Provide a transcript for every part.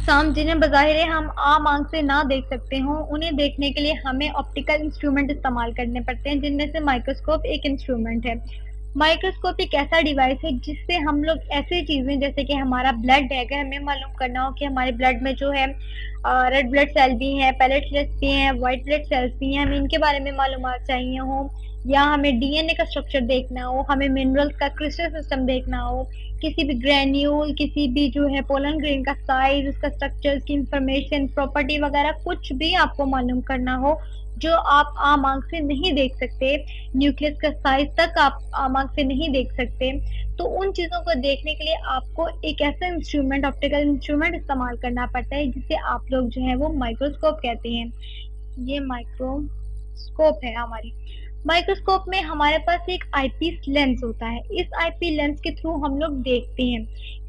अक़साम जिन्हें बज़ाहिर हम आम आँख से ना देख सकते हों, उन्हें देखने के लिए हमें ऑप्टिकल इंस्ट्रूमेंट इस्तेमाल करने पड़ते हैं, जिनमें से माइक्रोस्कोप एक इंस्ट्रूमेंट है। माइक्रोस्कोप एक ऐसा डिवाइस है जिससे हम लोग ऐसी चीज़ें जैसे कि हमारा ब्लड है, अगर हमें मालूम करना हो कि हमारे ब्लड में जो है रेड ब्लड सेल भी हैं, प्लेटलेट्स भी हैं, व्हाइट ब्लड सेल्स भी हैं, हमें इनके बारे में मालूमात चाहिए हो, या हमें डीएनए का स्ट्रक्चर देखना हो, हमें मिनरल्स का क्रिस्टल सिस्टम देखना हो, किसी भी ग्रैन्यूल, किसी भी जो है पोलन ग्रेन का साइज़, उसका स्ट्रक्चर, उसकी इंफॉर्मेशन, प्रॉपर्टी वगैरह कुछ भी आपको मालूम करना हो, जो आप आम आँख से नहीं देख सकते, न्यूक्लियस का साइज़ तक आप आम आँख से नहीं देख सकते, तो उन चीज़ों को देखने के लिए आपको एक ऐसा इंस्ट्रूमेंट, ऑप्टिकल इंस्ट्रूमेंट इस्तेमाल करना पड़ता है, जिसे आप लोग जो है वो माइक्रोस्कोप कहते हैं। ये माइक्रोस्कोप है हमारी। माइक्रोस्कोप में हमारे पास एक आईपीस लेंस होता है। इस आईपीस लेंस के थ्रू हम लोग देखते हैं।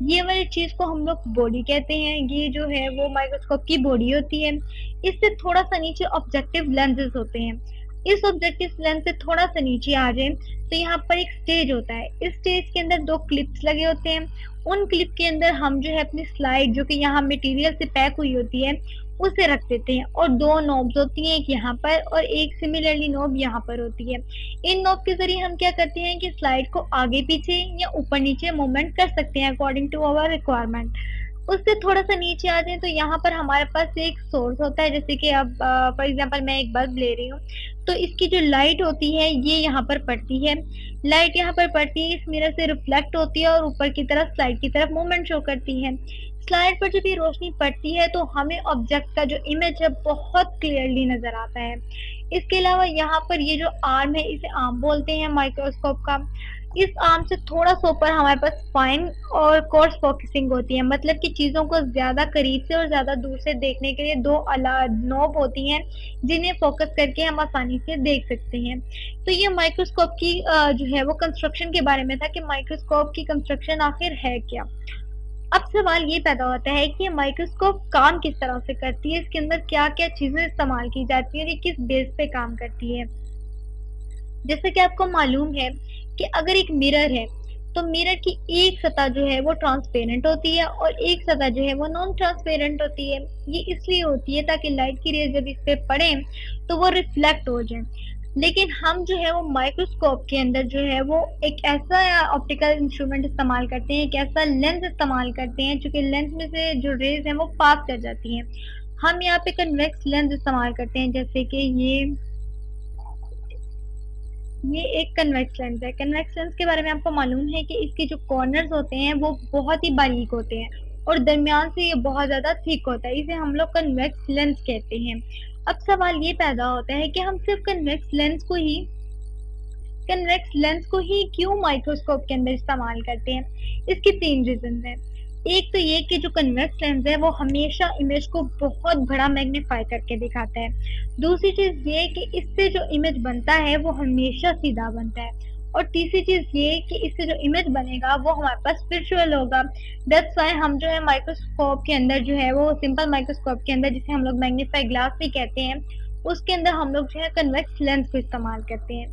ये वाली चीज़ को हम लोग बॉडी कहते हैं। ये जो है वो माइक्रोस्कोप की बॉडी होती है। इससे थोड़ा सा नीचे ऑब्जेक्टिव लेंसेज होते हैं। इस ऑब्जेक्टिव लेंस से थोड़ा सा नीचे आ जाए तो यहाँ पर एक स्टेज होता है। इस स्टेज के अंदर 2 क्लिप्स लगे होते हैं। उन क्लिप के अंदर हम जो है अपनी स्लाइड, जो कि यहाँ मटेरियल से पैक हुई होती है, उसे रख देते हैं, और 2 नॉब्स होती हैं, एक यहाँ पर और एक सिमिलरली नॉब यहाँ पर होती है। इन नॉब के जरिए हम क्या करते हैं कि स्लाइड को आगे पीछे या ऊपर नीचे मूवमेंट कर सकते हैं अकॉर्डिंग टू आवर रिक्वायरमेंट। उससे थोड़ा सा नीचे आ जाए तो यहाँ पर हमारे पास एक सोर्स होता है, जैसे कि अब फॉर एग्जांपल मैं एक बल्ब ले रही हूँ, तो इसकी जो लाइट होती है ये यहाँ पर पड़ती है। लाइट यहाँ पर पड़ती है, इस मिरर से रिफ्लेक्ट होती है और ऊपर की तरफ स्लाइड की तरफ मूवमेंट शो करती है। स्लाइड पर जब ये रोशनी पड़ती है तो हमें ऑब्जेक्ट का जो इमेज है बहुत क्लियरली नजर आता है। इसके अलावा यहाँ पर ये जो आर्म है, इसे आर्म बोलते हैं माइक्रोस्कोप का। इस आर्म से थोड़ा सा ऊपर हमारे पास फाइन और कोर्स फोकसिंग होती है, मतलब कि चीज़ों को ज़्यादा करीब से और ज़्यादा दूर से देखने के लिए 2 अलग नॉब होती हैं, जिन्हें फोकस करके हम आसानी से देख सकते हैं। तो ये माइक्रोस्कोप की जो है वो कंस्ट्रक्शन के बारे में था कि माइक्रोस्कोप की कंस्ट्रक्शन आखिर है क्या। अब सवाल ये पैदा होता है कि ये माइक्रोस्कोप काम किस तरह से करती है, इसके अंदर क्या-क्या चीज़ें इस्तेमाल की जाती हैं और ये किस बेस पे काम करती है। जैसे कि आपको मालूम है कि अगर एक मिरर है, तो मिरर की एक सतह जो है वो ट्रांसपेरेंट होती है और एक सतह जो है वो नॉन ट्रांसपेरेंट होती है। ये इसलिए होती है ताकि लाइट की रेज़ जब इस पे पड़े तो वो रिफ्लेक्ट हो जाए। लेकिन हम जो है वो माइक्रोस्कोप के अंदर जो है वो एक ऐसा ऑप्टिकल इंस्ट्रूमेंट इस्तेमाल करते हैं, एक ऐसा लेंस इस्तेमाल करते हैं, चूँकि लेंस में से जो रेज़ हैं वो पास कर जाती हैं। हम यहाँ पे कन्वेक्स लेंस इस्तेमाल करते हैं, जैसे कि ये एक कन्वेक्स लेंस है। कन्वेक्स लेंस के बारे में आपको मालूम है कि इसके जो कॉर्नर्स होते हैं वो बहुत ही बारीक होते हैं और दरमियान से ये बहुत ज़्यादा थिक होता है। इसे हम लोग कन्वेक्स लेंस कहते हैं। अब सवाल ये पैदा होता है कि हम सिर्फ कन्वेक्स लेंस को ही क्यों माइक्रोस्कोप के अंदर इस्तेमाल करते हैं। इसके 3 रीजन हैं। एक तो ये कि जो कन्वेक्स लेंस है वो हमेशा इमेज को बहुत बड़ा मैग्नीफाई करके दिखाता है। दूसरी चीज़ ये कि इससे जो इमेज बनता है वो हमेशा सीधा बनता है। और तीसरी चीज़ ये कि इससे जो इमेज बनेगा वो हमारे पास विजुअल होगा। दैट्स व्हाई हम जो है माइक्रोस्कोप के अंदर जो है वो सिंपल माइक्रोस्कोप के अंदर, जिसे हम लोग मैग्नीफाई ग्लास भी कहते हैं, उसके अंदर हम लोग जो है कन्वेक्स लेंस को इस्तेमाल करते हैं।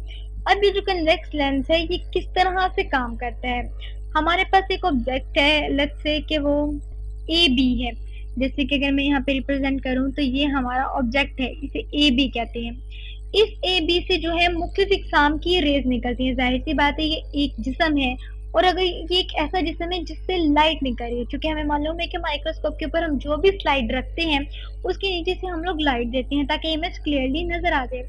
अब ये जो कन्वेक्स लेंस है ये किस तरह से काम करता है। हमारे पास एक ऑब्जेक्ट है, लेट्स से कि वो ए बी है। जैसे कि अगर मैं यहाँ पे रिप्रेजेंट करूँ तो ये हमारा ऑब्जेक्ट है, इसे ए बी कहते हैं। इस ए बी से जो है मुख्तलिफ इक़साम की रेज निकलती है। जाहिर सी बात है ये एक जिस्म है और अगर ये एक ऐसा जिस्म है जिससे लाइट निकल रही है, क्योंकि हमें मालूम है कि माइक्रोस्कोप के ऊपर हम जो भी स्लाइड रखते हैं उसके नीचे से हम लोग लाइट देते हैं ताकि इमेज क्लियरली नजर आ जाए।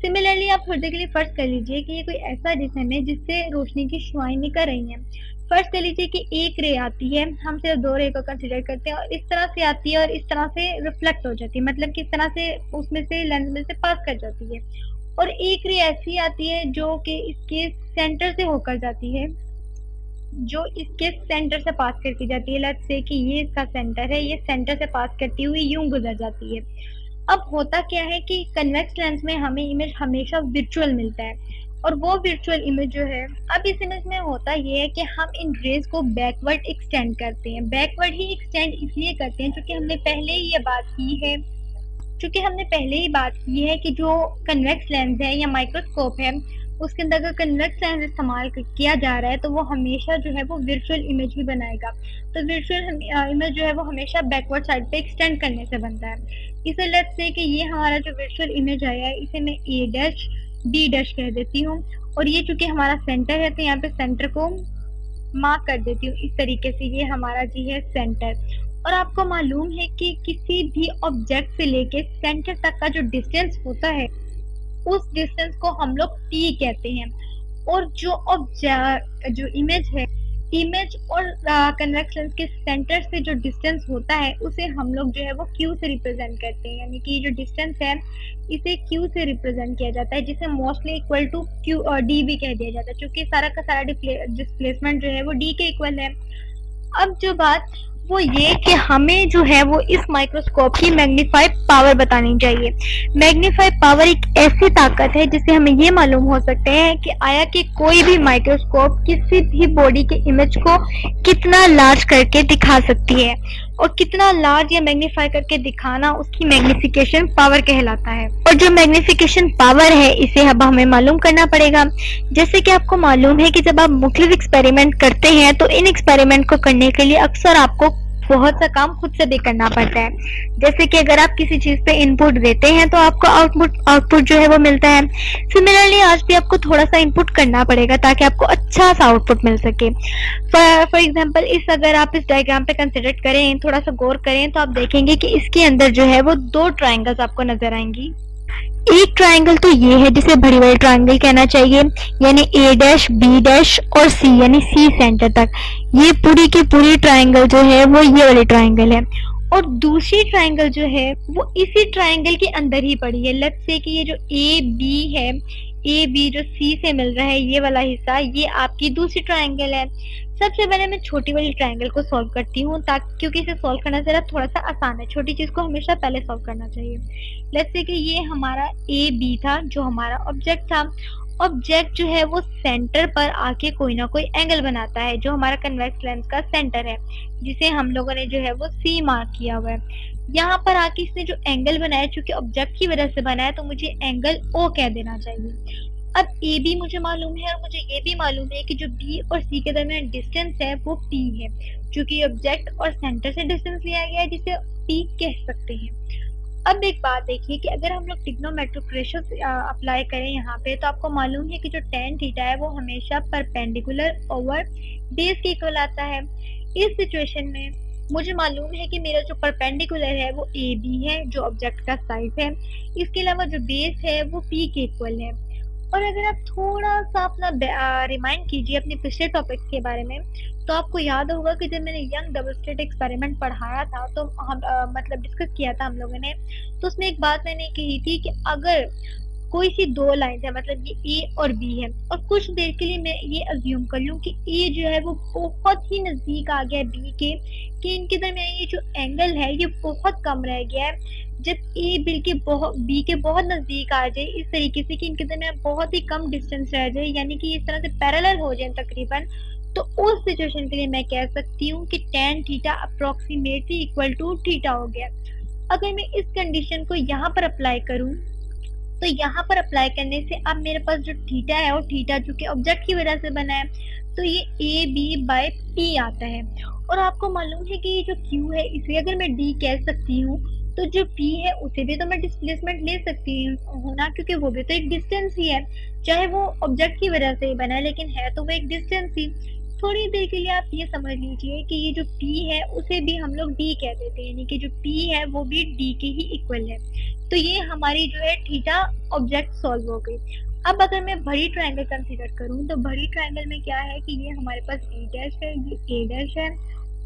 सिमिलरली आप थोड़ी के लिए फर्ज कर लीजिए कि ये कोई ऐसा जिस्म है जिससे रोशनी की शुआएं निकल रही हैं। फर्ज कर लीजिए कि एक रे आती है, हम सिर्फ 2 रे को कंसिडर करते हैं, और इस तरह से आती है और इस तरह से रिफ्लेक्ट हो जाती है, मतलब कि इस तरह से उसमें से लेंस में से पास कर जाती है। और एक रे ऐसी आती है जो कि इसके सेंटर से होकर जाती है, जो इसके सेंटर से पास करके जाती है। लेट्स से कि ये इसका सेंटर है, ये सेंटर से पास करती हुई यूं गुजर जाती है। अब होता क्या है कि कन्वेक्स लेंस में हमें इमेज हमेशा विजुअल मिलता है, और वो वर्चुअल इमेज जो है, अब इस इमेज में होता ये है कि हम इन रेज को बैकवर्ड एक्सटेंड करते हैं। बैकवर्ड ही एक्सटेंड इसलिए करते हैं क्योंकि हमने पहले ही बात की है कि जो कन्वेक्स लेंस है या माइक्रोस्कोप है उसके अंदर अगर कन्वेक्स लेंस इस्तेमाल किया जा रहा है तो वो हमेशा जो है वो वर्चुअल इमेज ही बनाएगा। तो वर्चुअल इमेज जो है वो हमेशा बैकवर्ड साइड पे एक्सटेंड करने से बनता है। इसे लेट्स से कि ये हमारा जो वर्चुअल इमेज आया है इसे मैं ए डैश बी डैश कह देती हूँ, और ये चूंकि हमारा सेंटर है तो यहाँ पे सेंटर को मार्क कर देती हूँ इस तरीके से। ये हमारा जी है सेंटर। और आपको मालूम है कि किसी भी ऑब्जेक्ट से लेके सेंटर तक का जो डिस्टेंस होता है उस डिस्टेंस को हम लोग टी कहते हैं। और जो ऑब्जेक्ट जो इमेज है, इमेज और कन्वेक्स लेंस के सेंटर से जो डिस्टेंस होता है उसे हम लोग जो है वो क्यू से रिप्रेजेंट करते हैं। यानी कि जो डिस्टेंस है इसे क्यू से रिप्रेजेंट किया जाता है, जिसे मोस्टली इक्वल टू क्यू और डी भी कह दिया जाता है, क्योंकि सारा का सारा डिस्प्लेसमेंट जो है वो डी के इक्वल है। अब जो बात वो ये कि हमें जो है वो इस माइक्रोस्कोप की मैग्नीफाई पावर बतानी चाहिए। मैग्नीफाई पावर एक ऐसी ताकत है जिससे हमें ये मालूम हो सकते हैं कि आया कि कोई भी माइक्रोस्कोप किसी भी बॉडी के इमेज को कितना लार्ज करके दिखा सकती है, और कितना लार्ज या मैग्नीफाई करके दिखाना उसकी मैग्निफिकेशन पावर कहलाता है। और जो मैग्निफिकेशन पावर है इसे अब हमें मालूम करना पड़ेगा। जैसे कि आपको मालूम है कि जब आप मुख्तलिफ एक्सपेरिमेंट करते हैं तो इन एक्सपेरिमेंट को करने के लिए अक्सर आपको बहुत सा काम खुद से भी करना पड़ता है। जैसे कि अगर आप किसी चीज पे इनपुट देते हैं तो आपको आउटपुट जो है वो मिलता है। सिमिलरली आज भी आपको थोड़ा सा इनपुट करना पड़ेगा ताकि आपको अच्छा सा आउटपुट मिल सके। फॉर एग्जांपल अगर आप इस डायग्राम पे कंसिडर करें, थोड़ा सा गौर करें, तो आप देखेंगे कि इसके अंदर जो है वो दो ट्राइंगल्स आपको नजर आएंगी। एक ट्राइंगल तो ये है जिसे बड़ी बड़ी ट्राइंगल कहना चाहिए, यानी ए डैश बी डैश और सी, यानी सी सेंटर तक। ये पूरी की पूरी ट्राइंगल जो है वो ये वाली ट्राइंगल है। और दूसरी ट्राइंगल जो है वो इसी ट्राइंगल के अंदर ही पड़ी है। लेट्स से कि ये जो ए बी है, ए बी जो सी से मिल रहा है ये वाला हिस्सा, ये आपकी दूसरी ट्राइंगल है। सबसे पहले मैं छोटी वाली ट्राइंगल को सॉल्व करती हूँ, ताकि क्योंकि इसे सॉल्व करना जरा थोड़ा सा आसान है। छोटी चीज को हमेशा पहले सॉल्व करना चाहिए। लेट्स से कि ये हमारा ए बी था जो हमारा ऑब्जेक्ट था। ऑब्जेक्ट जो है वो सेंटर पर आके कोई ना कोई एंगल बनाता है जो हमारा कन्वेक्स लेंस का सेंटर है, जिसे हम लोगों ने जो है वो सी मार्क किया हुआ है। यहाँ पर आके इसने जो एंगल बनाया, चूंकि ऑब्जेक्ट की वजह से बनाया, तो मुझे एंगल ओ कह देना चाहिए। अब ए बी मुझे मालूम है और मुझे ये भी मालूम है कि जो बी और सी के दरमियान डिस्टेंस है वो पी है, क्योंकि ऑब्जेक्ट और सेंटर से डिस्टेंस लिया गया है जिसे पी कह सकते हैं। अब एक बात देखिए कि अगर हम लोग ट्रिग्नोमेट्रिक रेशियो अप्लाई करें यहाँ पे, तो आपको मालूम है कि जो tan थीटा है वो हमेशा परपेंडिकुलर ओवर बेस के इक्वल आता है। इस सिचुएशन में मुझे मालूम है कि मेरा जो परपेंडिकुलर है वो ए बी है जो ऑब्जेक्ट का साइज है, इसके अलावा जो बेस है वो पी के इक्वल है। और अगर आप थोड़ा सा अपना रिमाइंड कीजिए अपने पिछले टॉपिक्स के बारे में, तो आपको याद होगा कि जब मैंने यंग डबल स्लिट एक्सपेरिमेंट पढ़ाया था तो हम मतलब डिस्कस किया था हम लोगों ने, तो उसमें एक बात मैंने कही थी कि अगर कोई सी दो लाइन है, मतलब ये ए और बी है, और कुछ देर के लिए मैं ये अज्यूम कर लूँ कि ए जो है वो बहुत ही नजदीक आ गया बी के, कि इनके दरमियान ये जो एंगल है ये बहुत कम रह गया है। जब ए बी के बहुत नजदीक आ जाए, इस तरीके से कि इनके दरमियान बहुत ही कम डिस्टेंस रह जाए, यानी कि इस तरह से पैरेलल हो जाए तकरीबन, तो उस सिचुएशन के लिए मैं कह सकती हूँ कि tan theta approximately equal to theta हो गया। अगर मैं इस कंडीशन को यहाँ पर अप्लाई करूँ, तो यहाँ पर अप्लाई करने से अब मेरे पास जो थीटा है और थीटा जो कि ऑब्जेक्ट की वजह से बना है, तो ये ए बी बाय पी आता है। और आपको मालूम है कि ये जो क्यू है इसे अगर मैं डी कह सकती हूँ, तो जो पी है उसे भी तो मैं डिस्प्लेसमेंट ले सकती हूँ ना, क्योंकि वो भी तो एक डिस्टेंस ही है, चाहे वो ऑब्जेक्ट की वजह से ही बना है, लेकिन है तो वो एक डिस्टेंस ही। थोड़ी देर के लिए आप ये समझ लीजिए कि ये जो P है उसे भी हम लोग D कह देते हैं, यानी कि जो P है वो भी D के ही इक्वल है। तो ये हमारी जो है थीटा ऑब्जेक्ट सॉल्व हो गई। अब अगर मैं बड़ी ट्रायंगल कंसीडर करूं, तो बड़ी ट्रायंगल में क्या है कि ये हमारे पास E डैश है, ये A डैश है,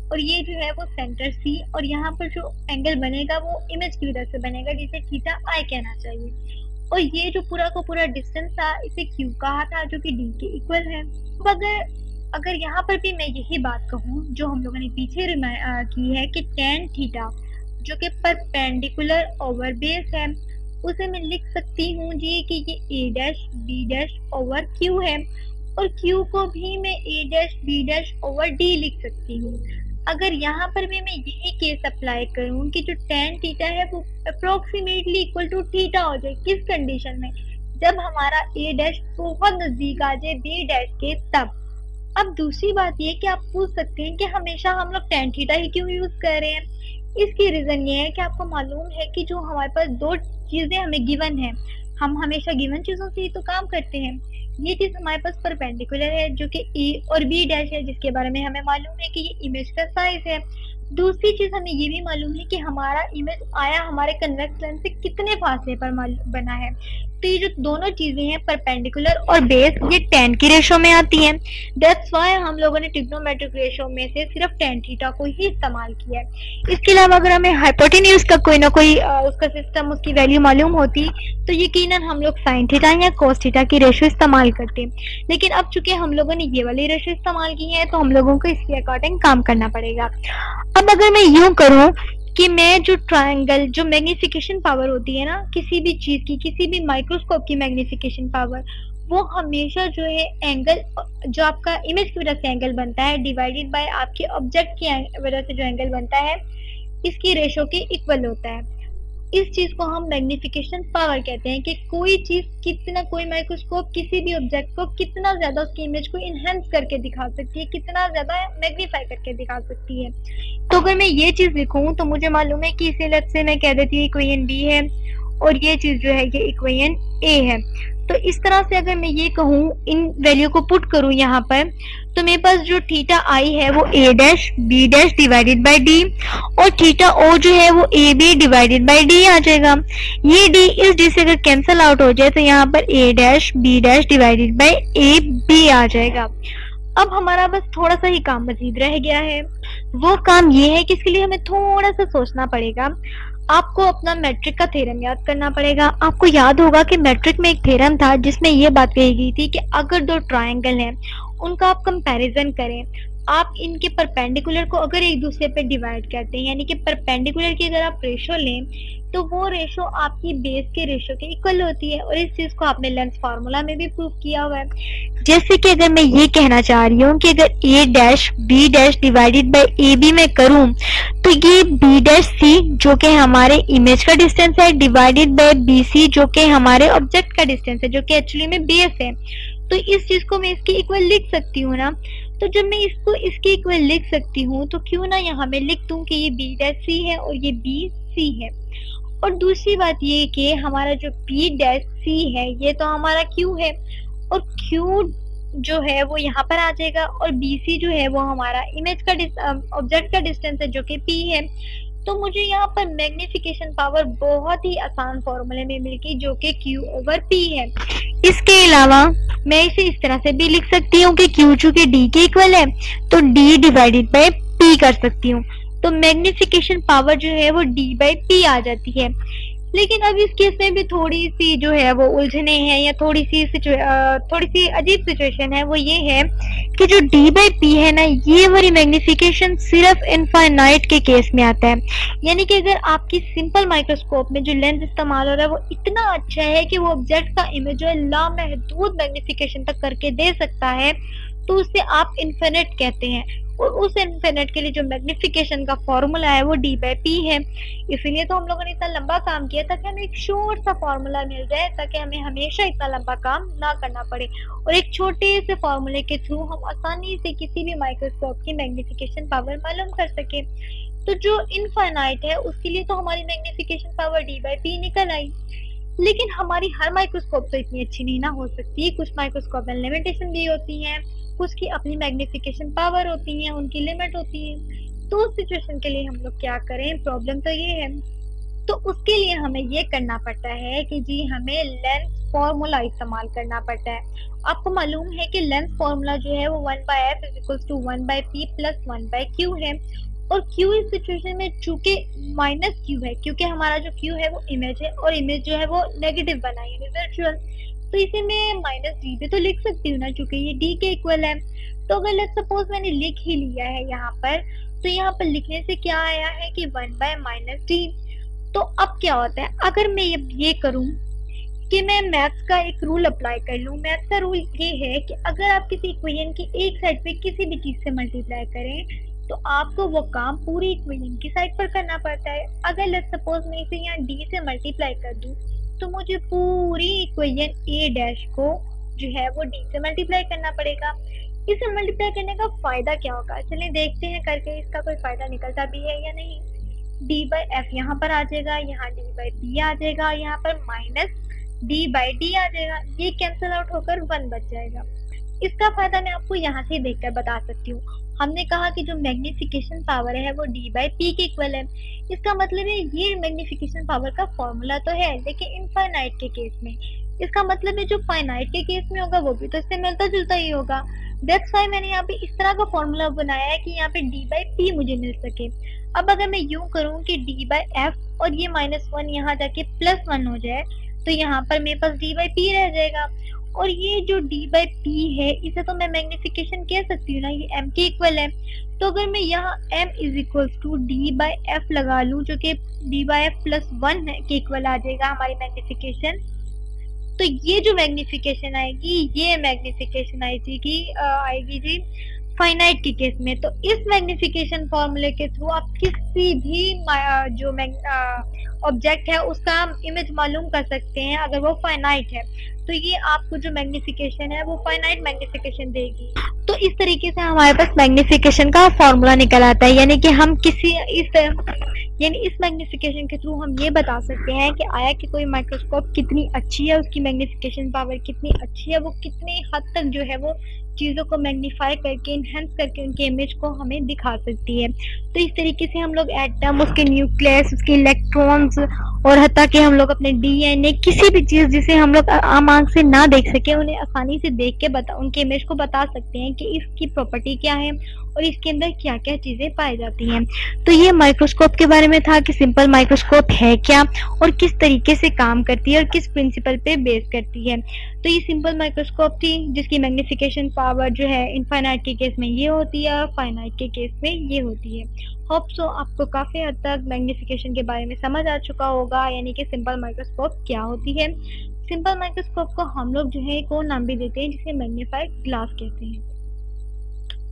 और ये जो है वो सेंटर C, और यहाँ पर जो एंगल बनेगा वो इमेज की वजह से बनेगा, जिसे थीटा I कहना चाहिए। और ये जो पूरा का पूरा डिस्टेंस था इसे Q कहा था, जो कि D के इक्वल है। अब अगर यहाँ पर भी मैं यही बात कहूँ जो हम लोगों ने पीछे की है कि tan थीटा जो कि परपेंडिकुलर ओवर बेस है, उसे मैं लिख सकती हूँ जी कि ये A dash B dash over Q है, और Q को भी मैं A dash B dash over D लिख सकती हूँ। अगर यहाँ पर भी मैं यही केस अप्लाई करूँ कि जो tan थीटा है वो अप्रोक्सीमेटली इक्वल टू थीटा हो जाए, किस कंडीशन में? जब हमारा a डैश बहुत नजदीक आ जाए b डैश के तब। अब दूसरी बात ये कि आप पूछ सकते हैं कि हमेशा हम लोग tan थीटा ही क्यों यूज कर रहे हैं। इसकी रीजन ये है कि आपको मालूम है कि जो हमारे पास दो चीजें हमें गिवन है, हम हमेशा गिवन चीजों से ही तो काम करते हैं। ये चीज हमारे पास परपेंडिकुलर है जो कि ए और बी डैश है, जिसके बारे में हमें मालूम है कि ये इमेज का साइज है। दूसरी चीज हमें ये भी मालूम है कि हमारा इमेज आया हमारे कन्वेक्स लेंस से कितने फासले पर बना है। तो ये जो दोनों चीजें हैं परपेंडिकुलर और बेस, ये tan की रेशो में आती हैं। दैट्स व्हाई हम लोगों ने ट्रिग्नोमेट्रिक रेशो में से सिर्फ tan थीटा को ही इस्तेमाल किया है। इसके अलावा अगर हमें हाइपोटेन्यूज का कोई ना कोई उसका सिस्टम, उसकी वैल्यू मालूम होती तो यकीनन हम लोग sin थीटा या cos थीटा की रेशो इस्तेमाल करते। लेकिन अब चूंकि हम लोगों ने ये वाली रेशो इस्तेमाल की है तो हम लोगों को इसके अकॉर्डिंग काम करना पड़ेगा। अब अगर मैं यूं करूं कि मैं जो ट्रायंगल, जो मैग्निफिकेशन पावर होती है ना किसी भी चीज की, किसी भी माइक्रोस्कोप की मैग्निफिकेशन पावर, वो हमेशा जो है एंगल, जो आपका इमेज की वजह से एंगल बनता है डिवाइडेड बाय आपके ऑब्जेक्ट की वजह से जो एंगल बनता है, इसकी रेशो के इक्वल होता है। इस चीज को हम मैग्निफिकेशन पावर कहते हैं कि कोई चीज कितना, कोई माइक्रोस्कोप किसी भी ऑब्जेक्ट को कितना ज्यादा उसकी इमेज को इनहेंस करके दिखा सकती है, कितना ज्यादा मैग्नीफाई करके दिखा सकती है। तो अगर मैं ये चीज लिखूं तो मुझे मालूम है कि इसे लेट से मैं कह देती हूँ इक्वेशन बी है और ये चीज जो है ये इक्वेशन ए है। तो इस तरह से अगर मैं ये कहूँ, इन वैल्यू को पुट करूँ यहाँ पर, तो मेरे पास जो थीटा आई है वो a dash b dash divided bye d और थीटा o जो है वो a b divided by d आ जाएगा। ये d इस d से अगर कैंसिल आउट हो जाए तो यहाँ पर a dash b dash divided bye a b आ जाएगा। अब हमारा बस थोड़ा सा ही काम मजीद रह गया है। वो काम ये है कि इसके लिए हमें थोड़ा सा सोचना पड़ेगा। आपको अपना मैट्रिक का थ्योरम याद करना पड़ेगा। आपको याद होगा कि मैट्रिक में एक थ्योरम था जिसमें ये बात कही गई थी कि अगर दो ट्रायंगल हैं उनका आप कंपैरिजन करें, आप इनके परपेंडिकुलर को अगर एक दूसरे पे डिवाइड करते हैं, यानी कि परपेंडिकुलर की अगर आप रेशो लें तो वो रेशो आपकी बेस के रेशो के इक्वल होती है। और इस चीज को आपने लेंस फार्मूला में भी प्रूव किया हुआ है। जैसे कि अगर मैं ये कहना चाह रही हूँ कि अगर a dash b dash divided by A B में करूँ तो ये b डैश c जो कि हमारे इमेज का डिस्टेंस है डिवाइडेड बाय बी सी जो कि हमारे ऑब्जेक्ट का डिस्टेंस है, जो कि एक्चुअली में बेस है। तो इस चीज को मैं इसकी इक्वल लिख सकती हूँ ना। तो जब मैं इसको इसके इक्वल लिख सकती हूँ तो क्यों ना यहाँ मैं लिख दूँ कि ये b डैश c है और ये b c है। और दूसरी बात ये कि हमारा जो b डैश c है ये तो हमारा q है और q जो है वो यहाँ पर आ जाएगा और bc जो है वो हमारा इमेज का ऑब्जेक्ट का डिस्टेंस है जो कि p है। तो मुझे यहाँ पर मैग्निफिकेशन पावर बहुत ही आसान फॉर्मूले में मिल गई जो कि q ओवर p है। इसके अलावा मैं इसे इस तरह से भी लिख सकती हूँ कि q चूंकि d के इक्वल है तो d डिवाइडेड बाय p कर सकती हूँ। तो मैग्निफिकेशन पावर जो है वो d बाय p आ जाती है। लेकिन अब इस केस में भी थोड़ी सी जो है वो उलझने हैं या थोड़ी सी अजीब सिचुएशन है। वो ये है कि जो d बाई पी है ना, ये वाली मैग्निफिकेशन सिर्फ इनफाइनाइट के केस में आता है। यानी कि अगर आपकी सिंपल माइक्रोस्कोप में जो लेंस इस्तेमाल हो रहा है वो इतना अच्छा है कि वो ऑब्जेक्ट का इमेज जो है लामहदूद मैग्निफिकेशन तक करके दे सकता है, तो उसे आप इन्फिनिट कहते हैं। और उस इन्फिनिट के लिए जो मैग्निफिकेशन का फॉर्मूला है वो d बाई पी है। इसीलिए तो हम लोगों ने इतना लंबा काम किया ताकि हमें एक शॉर्ट सा फॉर्मूला मिल जाए, ताकि हमें हमेशा इतना लंबा काम ना करना पड़े और एक छोटे से फॉर्मूले के थ्रू हम आसानी से किसी भी माइक्रोस्कोप की मैग्निफिकेशन पावर मालूम कर सके। तो जो इनफाइनाइट है उसके लिए तो हमारी magnification power d by P निकल आई। लेकिन हमारी हर माइक्रोस्कोप तो इतनी अच्छी नहीं ना हो सकती। कुछ माइक्रोस्कोप में लिमिटेशन भी होती है, कुछ की अपनी मैग्निफिकेशन पावर होती है, उनकी लिमिट होती है। तो उस सिचुएशन के लिए हम लोग क्या करें, प्रॉब्लम तो ये है। तो उसके लिए हमें ये करना पड़ता है कि जी हमें लेंस फॉर्मूला इस्तेमाल करना पड़ता है। आपको मालूम है कि लेंस फॉर्मूला जो है वो 1/f is equal to 1/p plus 1/q है। और q इस सिचुएशन में चूंकि माइनस q है, क्योंकि हमारा जो q है वो इमेज है और इमेज जो है वो नेगेटिव बना है वर्चुअल, तो इसे मैं माइनस d भी तो लिख सकती हूँ ना, चूंकि ये d के इक्वल है। तो अगर लेट्स सपोज मैंने लिख ही लिया है यहाँ पर, तो यहाँ पर लिखने से क्या आया है कि 1/-d। तो अब क्या होता है, अगर मैं ये करूँ कि मैं मैथ्स का एक रूल अप्लाई कर लूँ। मैथ्स का रूल ये है कि अगर आप किसी इक्वेशन की एक साइड पे किसी भी चीज से मल्टीप्लाई करें तो आपको वो काम पूरी इक्वेशन की साइड पर करना पड़ता है। अगर लेट्स सपोज मैं इसे यहाँ d से मल्टीप्लाई कर दूँ तो मुझे पूरी इक्वेशन ए डैश को जो है वो डी से मल्टीप्लाई करना पड़ेगा। इसे मल्टीप्लाई करने का फायदा क्या होगा, चलिए देखते हैं करके इसका कोई फायदा निकलता भी है या नहीं। डी बाई एफ यहाँ पर आ जाएगा, यहाँ डी बाई पी आ जाएगा, यहाँ पर माइनस डी बाई डी आ जाएगा, ये कैंसिल आउट होकर 1 बच जाएगा। इसका फायदा मैं आपको यहाँ से देखकर बता सकती हूँ। हमने कहा कि जो मैग्निफिकेशन पावर है वो डी बाई पी के इक्वल है। इसका मतलब है ये मैग्निफिकेशन पावर का फॉर्मूला तो है, लेकिन इनफाइनाइट के केस में। इसका मतलब है जो फाइनाइट के केस में होगा वो भी तो इससे मिलता जुलता ही होगा। दैट्स व्हाई मैंने यहाँ पे इस तरह का फॉर्मूला बनाया है कि यहाँ पे डी बाई पी मुझे मिल सके। अब अगर मैं यूं करूँ कि डी बाई एफ और ये -1 यहाँ जाके +1 हो जाए, तो यहाँ पर मेरे पास डी बाई पी रह जाएगा। और ये जो डी बाई पी है इसे तो मैं मैग्निफिकेशन कह सकती हूँ ना, ये m के इक्वल है। तो अगर मैं यहाँ m is equal to D by F लगा लूँ, जो कि डी बाई एफ +1 के इक्वल आ जाएगा हमारी मैग्निफिकेशन, तो ये जो मैग्निफिकेशन आएगी ये मैग्निफिकेशन आएगी जी फाइनाइट के केस में। तो इस मैग्निफिकेशन फॉर्मूले के थ्रू आप किसी भी जो ऑब्जेक्ट है उसका इमेज मालूम कर सकते हैं अगर वो फाइनाइट है। तो ये आपको जो मैग्निफिकेशन है वो फाइनाइट मैग्निफिकेशन देगी। तो इस तरीके से हमारे पास मैग्निफिकेशन का फॉर्मूला निकल आता है, यानी कि हम इस मैग्निफिकेशन के थ्रू हम ये बता सकते हैं कि आया कि कोई माइक्रोस्कोप कितनी अच्छी है, उसकी मैग्निफिकेशन पावर कितनी अच्छी है, वो कितनी हद तक जो है वो चीज़ों को मैग्नीफाई करके इनहेंस करके उनके इमेज को हमें दिखा सकती है। तो इस तरीके से हम लोग एटम, उसके न्यूक्लियस, उसके इलेक्ट्रॉन्स और हत्ता कि हम लोग अपने डीएनए, किसी भी चीज़ जिसे हम लोग आम आंख से ना देख सके, उन्हें आसानी से देख के उनके इमेज को बता सकते हैं कि इसकी प्रॉपर्टी क्या है और इसके अंदर क्या क्या चीज़ें पाई जाती हैं। तो ये माइक्रोस्कोप के बारे में था कि सिंपल माइक्रोस्कोप है क्या और किस तरीके से काम करती है और किस प्रिंसिपल पे बेस करती है। तो ये सिंपल माइक्रोस्कोप थी जिसकी मैग्निफिकेशन पावर जो है इनफाइनाइट के केस में ये होती है और फाइनाइट के केस में ये होती है। होप सो आपको काफ़ी हद तक मैग्निफिकेशन के बारे में समझ आ चुका होगा, यानी कि सिंपल माइक्रोस्कोप क्या होती है। सिंपल माइक्रोस्कोप को हम लोग जो है एक और नाम भी देते हैं जिसे मैग्नीफाइड ग्लास कहते हैं।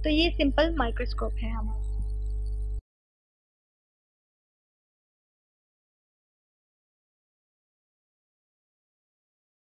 तो ये सिंपल माइक्रोस्कोप है हमारा।